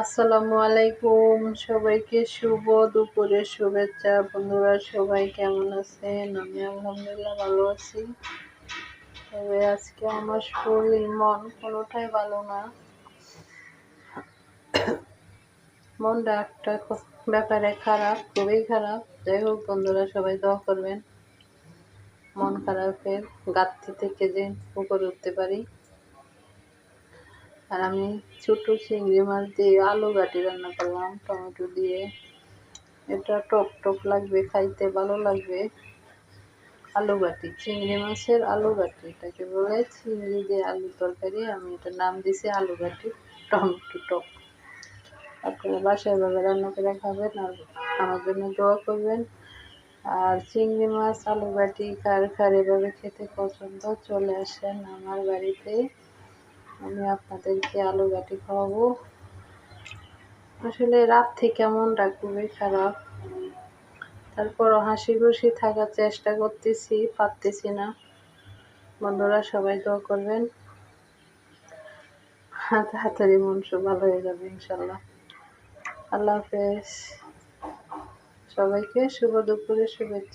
আসসালামু আলাইকুম, সবাইকে শুভ দুপুরের শুভেচ্ছা। বন্ধুরা সবাই কেমন আছেন? আমি আলহামদুলিল্লাহ ভালো আছি। তবে আজকে আমার শরীর মন কোনোটাই ভালো না। মনটা একটা ব্যাপারে খারাপ, খুবই খারাপ। যাই হোক বন্ধুরা সবাই দোয়া করবেন মন খারাপের ঘাটতি থেকে যে উপরে উঠতে পারি। আর আমি ছোট চিংড়ি মাছ দিয়ে আলু ঘাটি রান্না করলাম টমেটো দিয়ে। এটা টক টক লাগবে, খাইতে ভালো লাগবে। আলু ঘাটি, চিংড়ি মাছের আলু ঘাটি, এটাকে বলে চিংড়ি দিয়ে আলু তরকারি। আমি এটার নাম দিছি আলু ঘাটি, টমেটো টক। আপনারা বাসায় ভাবে রান্না করে খাবেন আর আমার জন্য দোয়া করবেন। আর চিংড়ি মাছ আলু ঘাটি কার কার এভাবে খেতে পছন্দ, চলে আসেন আমার বাড়িতে, আমি আপনাদেরকে আলু ঘাটি খাওয়াবো। আসলে রাত থেকে মনটা খুবই খারাপ, তারপরও হাসি খুশি থাকার চেষ্টা করতেছি, পারতেছি না। বন্ধুরা সবাই দোয়া করবেন, তাড়াতাড়ি মন সব ভালো হয়ে যাবে ইনশাল্লাহ। আল্লাহ হাফেজ, সবাইকে শুভ দুপুরের শুভেচ্ছা।